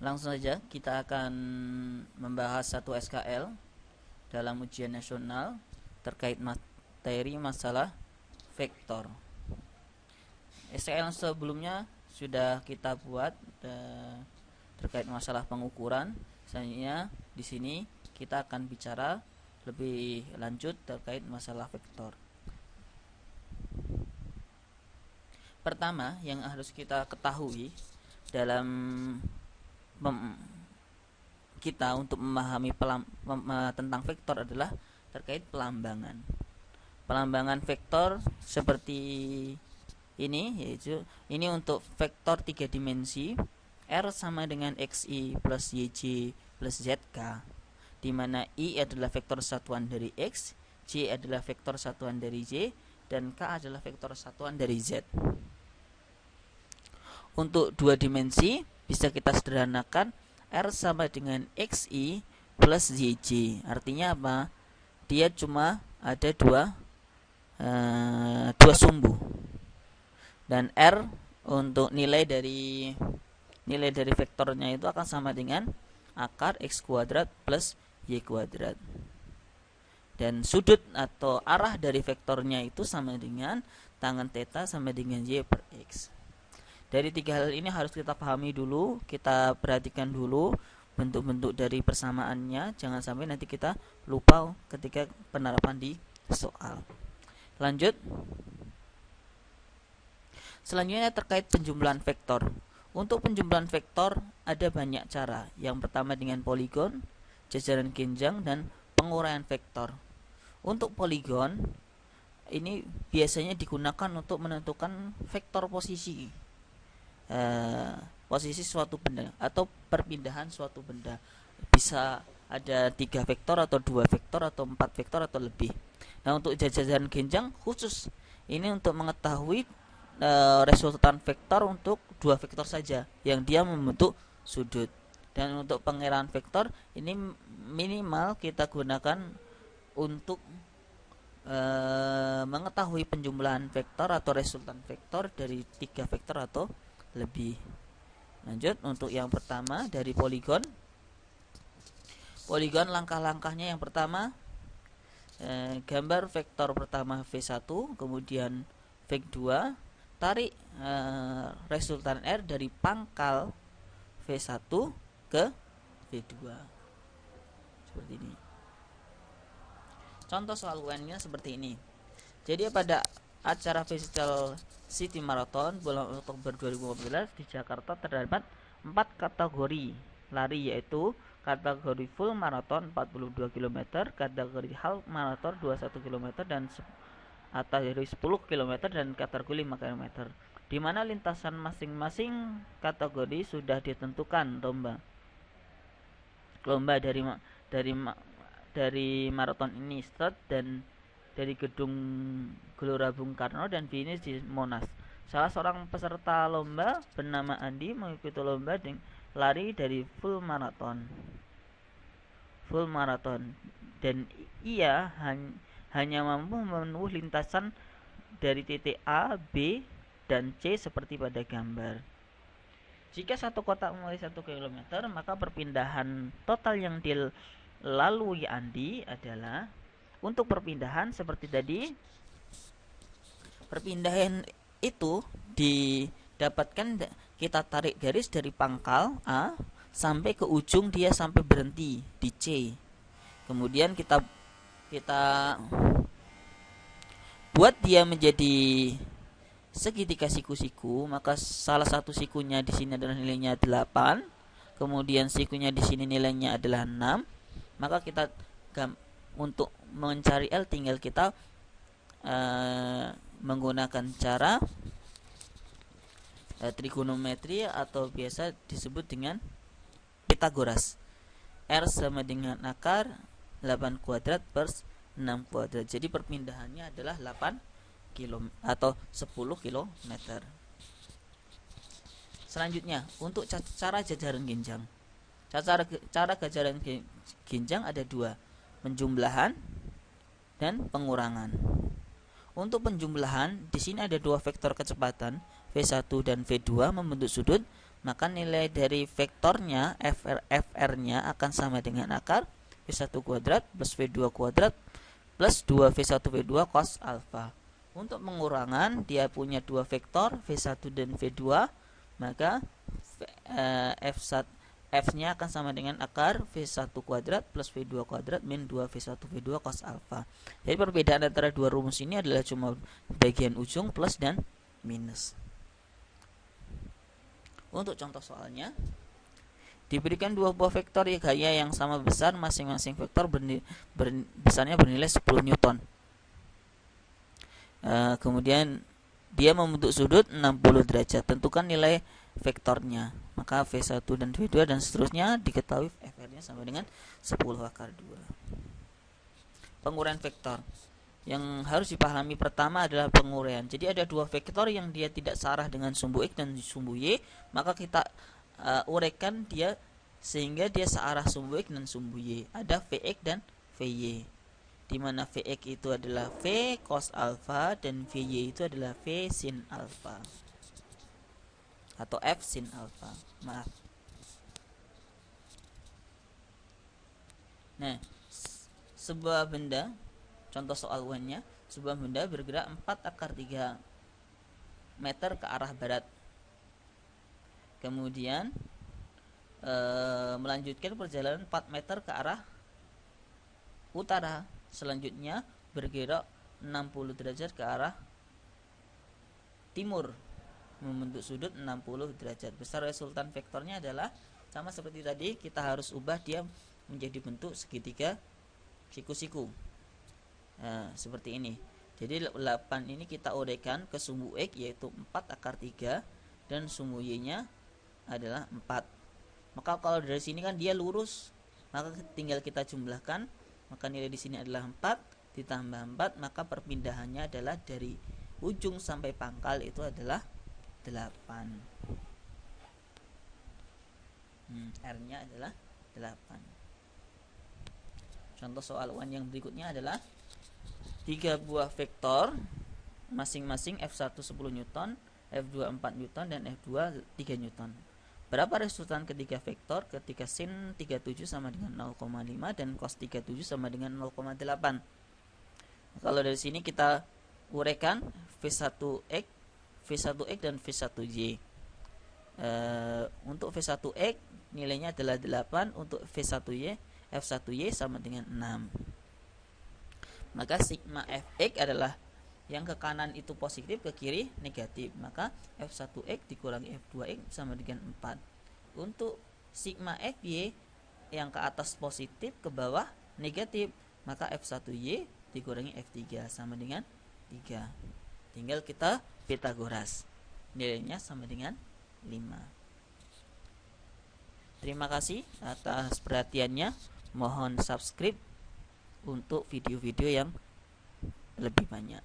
Langsung saja kita akan membahas satu SKL dalam ujian nasional terkait materi masalah vektor. SKL sebelumnya sudah kita buat terkait masalah pengukuran. Selanjutnya di sini kita akan bicara lebih lanjut terkait masalah vektor. Pertama yang harus kita ketahui dalam kita untuk memahami tentang vektor adalah terkait pelambangan. Pelambangan vektor seperti ini, yaitu ini untuk vektor 3 dimensi R sama dengan XI plus YJ plus ZK, di mana I adalah vektor satuan dari X, J adalah vektor satuan dari Y, dan K adalah vektor satuan dari Z. Untuk 2 dimensi bisa kita sederhanakan R sama dengan XI plus YJ. Artinya apa? Dia cuma ada dua sumbu. Dan R untuk nilai dari vektornya itu akan sama dengan akar X kuadrat plus Y kuadrat. Dan sudut atau arah dari vektornya itu sama dengan tangen theta sama dengan Y per X. Dari 3 hal ini harus kita pahami dulu, kita perhatikan dulu bentuk-bentuk dari persamaannya, jangan sampai nanti kita lupa ketika penerapan di soal. Lanjut. Selanjutnya terkait penjumlahan vektor. Untuk penjumlahan vektor ada banyak cara. Yang pertama dengan poligon, jajaran genjang, dan penguraian vektor. Untuk poligon ini biasanya digunakan untuk menentukan vektor posisi suatu benda atau perpindahan suatu benda. Bisa ada 3 vektor atau 2 vektor atau 4 vektor atau lebih. Nah, untuk jajaran genjang khusus ini untuk mengetahui resultan vektor untuk 2 vektor saja yang dia membentuk sudut. Dan untuk pengiraan vektor ini minimal kita gunakan untuk mengetahui penjumlahan vektor atau resultan vektor dari 3 vektor atau lebih. Lanjut, untuk yang pertama dari poligon. Poligon langkah-langkahnya yang pertama, gambar vektor pertama V1, kemudian V2, tarik resultan R dari pangkal V1 ke V2. Seperti ini. Contoh soal UN-nya seperti ini. Jadi pada acara Festival City Marathon bulan Oktober 2015 di Jakarta terdapat 4 kategori lari, yaitu kategori full marathon 42 km, kategori half marathon 21 km, dan kategori 10 km dan kategori 5 km, di mana lintasan masing-masing kategori sudah ditentukan lomba dari maraton ini start dan dari gedung Gelora Bung Karno dan finish di Monas. Salah seorang peserta lomba bernama Andi mengikuti lomba lari dari full maraton dan ia hanya mampu memenuhi lintasan dari titik A, B, dan C seperti pada gambar. Jika satu kotak memulai 1 km, maka perpindahan total yang dilalui Andi adalah, untuk perpindahan seperti tadi, perpindahan itu didapatkan kita tarik garis dari pangkal A sampai ke ujung dia sampai berhenti di C. Kemudian kita buat dia menjadi segitiga siku-siku, maka salah satu sikunya di sini adalah nilainya 8, kemudian sikunya di sini nilainya adalah 6, maka kita untuk mencari L tinggal kita menggunakan cara trigonometri atau biasa disebut dengan Pitagoras. R sama dengan akar 8 kuadrat per 6 kuadrat. Jadi perpindahannya adalah 8 km atau 10 km. Selanjutnya, untuk cara jajaran genjang. Cara jajaran genjang ada 2, penjumlahan dan pengurangan. Untuk penjumlahan, di sini ada 2 vektor kecepatan V1 dan V2 membentuk sudut, maka nilai dari vektornya fr-nya akan sama dengan akar V1 kuadrat plus V2 kuadrat plus 2V1 V2 cos alfa. Untuk pengurangan, dia punya dua vektor V1 dan V2, maka F-nya akan sama dengan akar V1 kuadrat plus V2 kuadrat min 2V1 V2 cos alfa. Jadi perbedaan antara dua rumus ini adalah cuma bagian ujung plus dan minus. Untuk contoh soalnya, diberikan dua buah vektor gaya yang sama besar, masing-masing vektor besarnya bernilai 10 Newton. Kemudian dia membentuk sudut 60 derajat. Tentukan nilai vektornya. Maka V1 dan V2 dan seterusnya diketahui FR-nya sama dengan 10 akar 2. Penguraian vektor. Yang harus dipahami pertama adalah penguraian. Jadi ada dua vektor yang dia tidak searah dengan sumbu X dan sumbu Y, maka kita uraikan dia sehingga dia searah sumbu X dan sumbu Y. Ada Vx dan Vy, di mana Vx itu adalah V cos alfa dan Vy itu adalah V sin alfa atau F sin alfa. Maaf. Nah, sebuah benda, contoh soal UN-nya, sebuah benda bergerak 4 akar 3 meter ke arah barat. Kemudian melanjutkan perjalanan 4 meter ke arah utara. Selanjutnya bergerak 60 derajat ke arah timur, membentuk sudut 60 derajat. Besar resultan vektornya adalah sama seperti tadi, kita harus ubah dia menjadi bentuk segitiga siku-siku. Seperti ini. Jadi 8 ini kita uraikan ke sumbu X yaitu 4 akar 3 dan sumbu Y-nya adalah 4. Maka kalau dari sini kan dia lurus, maka tinggal kita jumlahkan, maka nilai di sini adalah 4 ditambah 4, maka perpindahannya adalah dari ujung sampai pangkal itu adalah 8. R-nya adalah 8. Contoh soal UN yang berikutnya adalah 3 buah vektor masing-masing F1 10 Newton, F2 4 Newton, dan F2 3 Newton. Berapa resultan ketiga vektor ketika sin 37 sama dengan 0,5 dan cos 37 sama dengan 0,8? Kalau dari sini kita uraikan V1X, V1X dan V1Y. Untuk V1X nilainya adalah 8, untuk V1Y F1Y sama dengan 6. Maka sigma Fx adalah yang ke kanan itu positif, ke kiri negatif. Maka F1X dikurangi F2X sama dengan 4. Untuk sigma Fy yang ke atas positif, ke bawah negatif, maka F1Y dikurangi F3 sama dengan 3. Tinggal kita Pitagoras. Nilainya sama dengan 5. Terima kasih atas perhatiannya. Mohon subscribe untuk video-video yang lebih banyak.